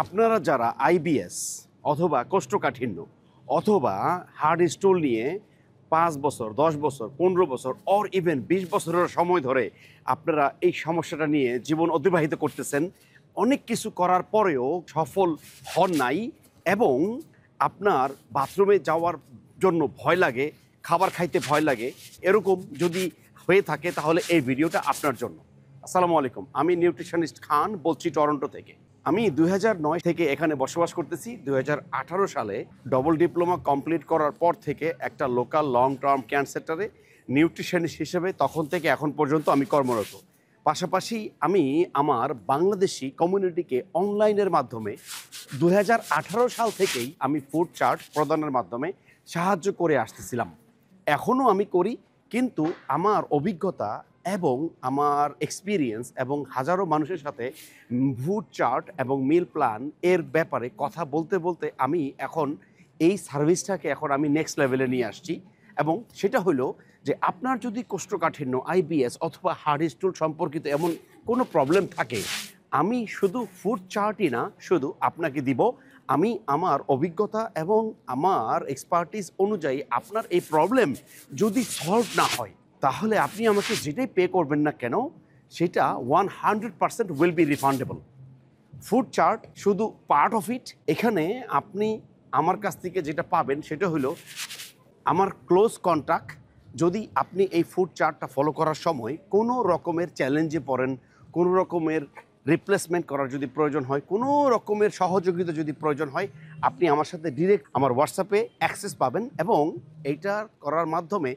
আপনারা যারা আইবিএস অথবা কোষ্ঠকাঠিন্য অথবা হার্ড স্টুল নিয়ে 5 বছর 10 বছর 15 বছর অর ইভেন 20 বছরের সময় ধরে আপনারা এই সমস্যাটা নিয়ে জীবন অতিবাহিত করতেছেন, অনেক কিছু করার পরেও সফল হন নাই এবং আপনার বাথরুমে যাওয়ার জন্য ভয় লাগে, খাবার খাইতে ভয় লাগে, এরকম যদি হয়ে থাকে তাহলে এই ভিডিওটা আপনার জন্য। আসসালামু আলাইকুম, আমি নিউট্রিশনিস্ট খান বলছি টরন্টো থেকে। আমি 2009 থেকে এখানে বসবাস করতেছি। 2018 সালে ডবল ডিপ্লোমা কমপ্লিট করার পর থেকে একটা লোকাল লং টার্ম কেয়ার সেন্টারে নিউট্রিশনিস্ট হিসেবে তখন থেকে এখন পর্যন্ত আমি কর্মরত। পাশাপাশি আমি আমার বাংলাদেশি কমিউনিটিকে অনলাইনের মাধ্যমে 2018 সাল থেকেই আমি ফুড চার্ট প্রদানের মাধ্যমে সাহায্য করে আসতেছিলাম, এখনও আমি করি। কিন্তু আমার অভিজ্ঞতা এবং আমার এক্সপিরিয়েন্স এবং হাজারো মানুষের সাথে ফুড চার্ট এবং মিল প্ল্যান এর ব্যাপারে কথা বলতে বলতে আমি এখন এই সার্ভিসটাকে এখন আমি নেক্সট লেভেলে নিয়ে আসছি। এবং সেটা হলো যে আপনার যদি কোষ্ঠকাঠিন্য, আইবিএস অথবা হার্ড স্টুল সম্পর্কিত এমন কোনো প্রবলেম থাকে, আমি শুধু ফুড চার্টই না, শুধু আপনাকে দিব আমি আমার অভিজ্ঞতা এবং আমার এক্সপার্টিস অনুযায়ী আপনার এই প্রবলেম যদি সলভ না হয় তাহলে আপনি আমাকে যেটাই পে করবেন না কেন সেটা 100% will be refundable. Food chart শুধু পার্ট অফ ইট। এখানে আপনি আমার কাছ থেকে যেটা পাবেন সেটা হলো আমার ক্লোজ কন্ট্যাক্ট। যদি আপনি এই ফুড চার্টটা ফলো করার সময় কোনো রকমের চ্যালেঞ্জে পড়েন, কোনো রকমের রিপ্লেসমেন্ট করার যদি প্রয়োজন হয়, কোনো রকমের সহযোগিতা যদি প্রয়োজন হয়, আপনি আমার সাথে ডিরেক্ট আমার হোয়াটসঅ্যাপে অ্যাক্সেস পাবেন এবং এইটা করার মাধ্যমে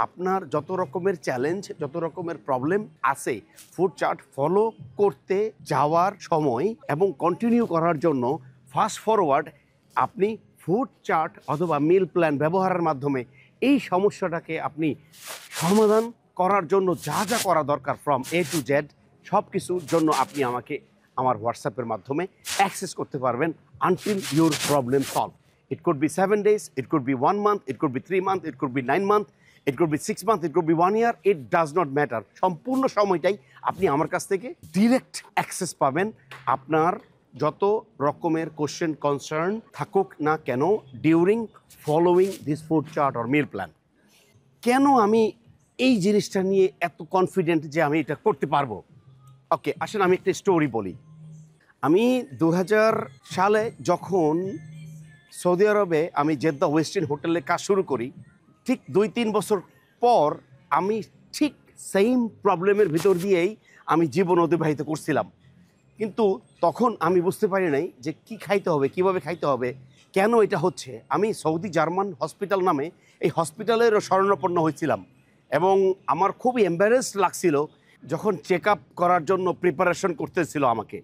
আপনার যত রকমের চ্যালেঞ্জ, যত রকমের প্রবলেম আছে ফুড চার্ট ফলো করতে যাওয়ার সময় এবং কন্টিনিউ করার জন্য ফাস্ট ফরওয়ার্ড আপনি ফুড চার্ট অথবা মিল প্ল্যান ব্যবহারের মাধ্যমে এই সমস্যাটাকে আপনি সমাধান করার জন্য যা যা করা দরকার ফ্রম এ টু জেড সব কিছুর জন্য আপনি আমাকে আমার হোয়াটসঅ্যাপের মাধ্যমে অ্যাক্সেস করতে পারবেন until your problem solve. It could be 7 days, it could be 1 month, it could be 3 months, it could be 9 months, it could be 6 months, it could be 1 year, it does not matter। সম্পূর্ণ সময়টাই আপনি আমার কাছ থেকে direct access পাবেন। আপনার যত রকমের কোশ্চেন কনসার্ন থাকুক না কেন during following this food chart or meal plan. কেন আমি এই জিনিসটা নিয়ে এত কনফিডেন্ট যে আমি এটা করতে পারবো? ওকে, আসলে আমি একটা স্টোরি বলি। আমি 2000 সালে যখন সৌদি আরবে আমি জেদ্দা ওয়েস্টিন হোটেলে কাজ শুরু করি, ঠিক 2-3 বছর পর আমি ঠিক সেম প্রবলেমের ভিতর দিয়েই আমি জীবন অতিবাহিত করছিলাম। কিন্তু তখন আমি বুঝতে পারি নাই যে কি খাইতে হবে, কিভাবে খাইতে হবে, কেন এটা হচ্ছে। আমি সৌদি জার্মান হসপিটাল নামে এই হসপিটালেরও শরণাপন্ন হয়েছিলাম এবং আমার খুবই এম্বারেসড লাগছিল যখন চেক আপ করার জন্য প্রিপারেশন করতেছিল আমাকে।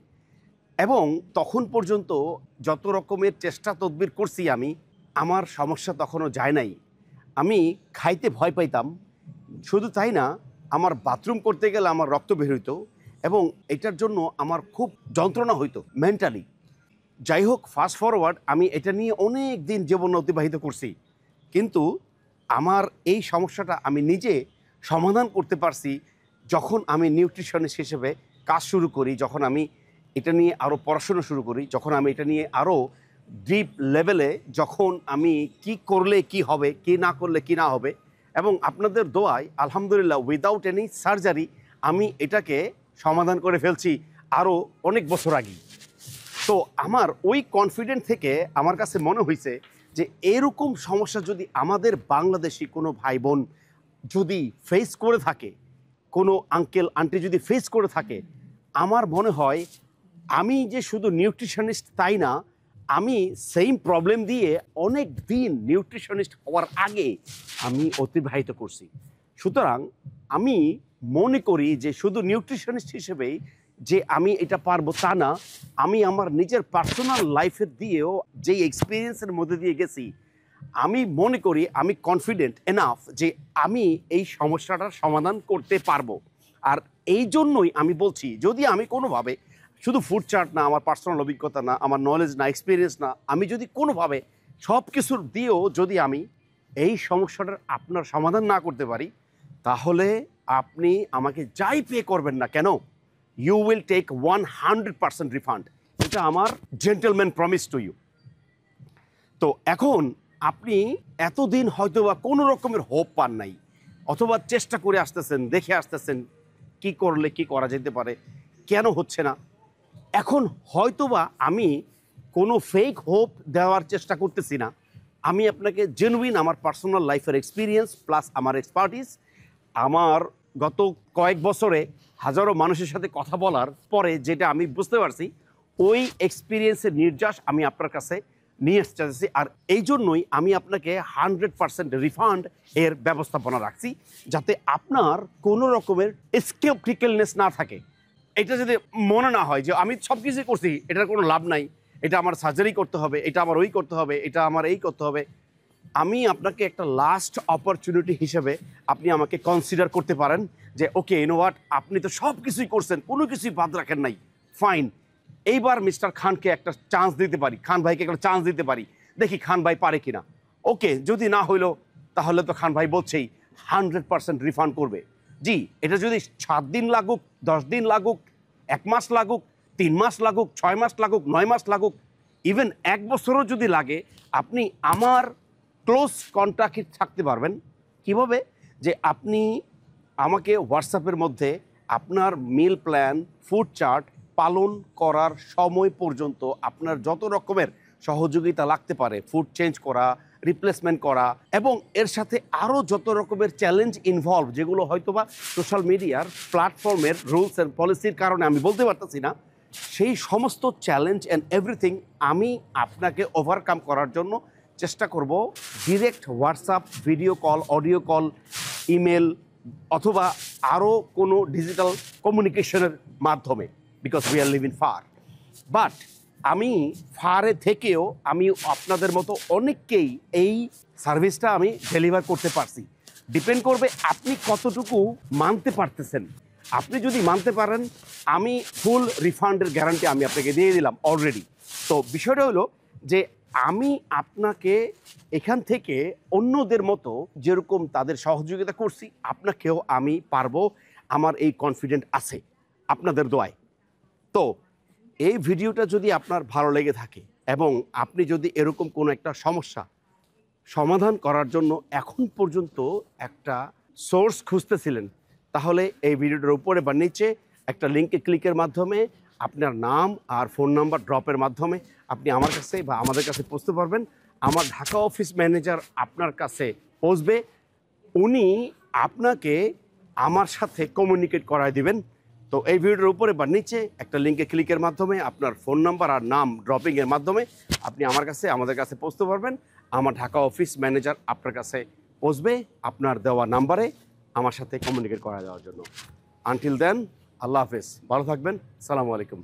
এবং তখন পর্যন্ত যত রকমের চেষ্টা তদবির করছি আমি, আমার সমস্যা তখনও যায় নাই। আমি খাইতে ভয় পাইতাম, শুধু তাই না আমার বাথরুম করতে গেলে আমার রক্ত বের হইতো এবং এটার জন্য আমার খুব যন্ত্রণা হইতো মেন্টালি। যাই হোক, ফাস্ট ফরওয়ার্ড আমি এটা নিয়ে অনেক দিন জীবন অতিবাহিত করছি, কিন্তু আমার এই সমস্যাটা আমি নিজে সমাধান করতে পারছি যখন আমি নিউট্রিশনিস্ট হিসেবে কাজ শুরু করি, যখন আমি এটা নিয়ে আরও পড়াশোনা শুরু করি, যখন আমি এটা নিয়ে আরও ডিপ লেভেলে, যখন আমি কি করলে কি হবে, কি না করলে কি না হবে। এবং আপনাদের দোয়ায় আলহামদুলিল্লাহ উইদাউট এনি সার্জারি আমি এটাকে সমাধান করে ফেলছি আরও অনেক বছর আগে। তো আমার ওই কনফিডেন্ট থেকে আমার কাছে মনে হয়েছে যে এরকম সমস্যা যদি আমাদের বাংলাদেশি কোনো ভাই বোন যদি ফেস করে থাকে, কোনো আঙ্কেল আন্টি যদি ফেস করে থাকে, আমার মনে হয় আমি যে শুধু নিউট্রিশনিস্ট তাই না, আমি সেম প্রবলেম দিয়ে অনেক দিন নিউট্রিশনিস্ট হওয়ার আগে আমি অতিবাহিত করছি। সুতরাং আমি মনে করি যে শুধু নিউট্রিশনিস্ট হিসেবেই যে আমি এটা পারবো তা না, আমি আমার নিজের পার্সোনাল লাইফের দিয়েও যেই এক্সপিরিয়েন্সের মধ্যে দিয়ে গেছি, আমি মনে করি আমি কনফিডেন্ট এনাফ যে আমি এই সমস্যাটার সমাধান করতে পারবো। আর এই জন্যই আমি বলছি, যদি আমি কোনোভাবে শুধু ফুড চার্ট না, আমার পার্সোনাল অভিজ্ঞতা না, আমার নলেজ না, এক্সপিরিয়েন্স না, আমি যদি কোনোভাবে সব কিছুর দিয়েও যদি আমি এই সমস্যাটার আপনার সমাধান না করতে পারি, তাহলে আপনি আমাকে যাই পে করবেন না কেন, ইউ উইল টেক 100% রিফান্ড। এটা আমার জেন্টলম্যান প্রমিস টু ইউ। তো এখন আপনি এতদিন হয়তো বা কোনো রকমের হোপ পান নাই, অথবা চেষ্টা করে আসতেছেন, দেখে আসতেছেন কি করলে কি করা যেতে পারে, কেন হচ্ছে না। এখন হয়তোবা আমি কোনো ফেক হোপ দেওয়ার চেষ্টা করতেছি না, আমি আপনাকে জেনুইন আমার পার্সোনাল লাইফের এক্সপিরিয়েন্স প্লাস আমার এক্সপার্টিস, আমার গত কয়েক বছরে হাজারো মানুষের সাথে কথা বলার পরে যেটা আমি বুঝতে পারছি, ওই এক্সপিরিয়েন্সের নির্যাস আমি আপনার কাছে নিয়ে এসেছি। আর এই জন্যই আমি আপনাকে 100% রিফান্ড এর ব্যবস্থাপনা রাখছি, যাতে আপনার কোনো রকমের স্কেপটিক্যালনেস না থাকে। এটা যদি মনে না হয় যে আমি সব কিছুই করছি, এটার কোনো লাভ নাই, এটা আমার সার্জারি করতে হবে, এটা আমার ওই করতে হবে, এটা আমার এই করতে হবে, আমি আপনাকে একটা লাস্ট অপরচুনিটি হিসেবে আপনি আমাকে কনসিডার করতে পারেন যে ওকে ইউ নো হোয়াট, আপনি তো সব কিছুই করছেন, কোনো কিছুই বাদ রাখেন নাই, ফাইন, এইবার মিস্টার খানকে একটা চান্স দিতে পারি, খান ভাইকে একটা চান্স দিতে পারি, দেখি খান ভাই পারে কিনা। ওকে, যদি না হইলো তাহলে তো খান ভাই বলছেই 100% রিফান্ড করবে। জি, এটা যদি 7 দিন লাগুক, 10 দিন লাগুক, 1 মাস লাগুক, 3 মাস লাগুক, 6 মাস লাগুক, 9 মাস লাগুক, ইভেন 1 বছরও যদি লাগে, আপনি আমার ক্লোজ কন্ট্যাক্টে থাকতে পারবেন। কিভাবে? যে আপনি আমাকে হোয়াটসঅ্যাপের মধ্যে আপনার মিল প্ল্যান, ফুড চার্ট পালন করার সময় পর্যন্ত আপনার যত রকমের সহযোগিতা লাগতে পারে, ফুড চেঞ্জ করা, রিপ্লেসমেন্ট করা, এবং এর সাথে আরও যত রকমের চ্যালেঞ্জ ইনভলভ, যেগুলো হয়তোবা সোশ্যাল মিডিয়ার প্ল্যাটফর্মের রুলস অ্যান্ড পলিসির কারণে আমি বলতে পারতেছি না, সেই সমস্ত চ্যালেঞ্জ অ্যান্ড এভরিথিং আমি আপনাকে ওভারকাম করার জন্য চেষ্টা করব। Direct WhatsApp, video call, audio call, email, অথবা আরও কোনো ডিজিটাল কমিউনিকেশনের মাধ্যমে, because we are living far. But আমি ফারে থেকেও আমি আপনাদের মতো অনেককেই এই সার্ভিসটা আমি ডেলিভার করতে পারছি। ডিপেন্ড করবে আপনি কতটুকু মানতে পারতেছেন। আপনি যদি মানতে পারেন, আমি ফুল রিফান্ডের গ্যারান্টি আমি আপনাকে দিয়ে দিলাম অলরেডি। তো বিষয়টা হলো যে আমি আপনাকে এখান থেকে অন্যদের মতো যেরকম তাদের সহযোগিতা করছি, আপনাকেও আমি পারবো, আমার এই কনফিডেন্ট আছে আপনাদের দোয়ায়। তো এই ভিডিওটা যদি আপনার ভালো লেগে থাকে এবং আপনি যদি এরকম কোনো একটা সমস্যা সমাধান করার জন্য এখন পর্যন্ত একটা সোর্স খুঁজতেছিলেন, তাহলে এই ভিডিওটার উপরে বা নিচে একটা লিঙ্কে ক্লিকের মাধ্যমে আপনার নাম আর ফোন নাম্বার ড্রপের মাধ্যমে আপনি আমার কাছে বা আমাদের কাছে পৌঁছতে পারবেন। আমার ঢাকা অফিস ম্যানেজার আপনার কাছে পৌঁছবে, উনি আপনাকে আমার সাথে কমিউনিকেট করায় দিবেন। তো এই ভিডিওর উপরে বা নিচে একটা লিঙ্কে ক্লিকের মাধ্যমে আপনার ফোন নাম্বার আর নাম ড্রপিংয়ের মাধ্যমে আপনি আমাদের কাছে পৌঁছতে পারবেন। আমার ঢাকা অফিস ম্যানেজার আপনার কাছে পৌঁছবে আপনার দেওয়া নাম্বারে আমার সাথে কমিউনিকেট করা দেওয়ার জন্য। আনটিল দেন, আল্লাহ হাফেজ, ভালো থাকবেন, সালামু আলাইকুম।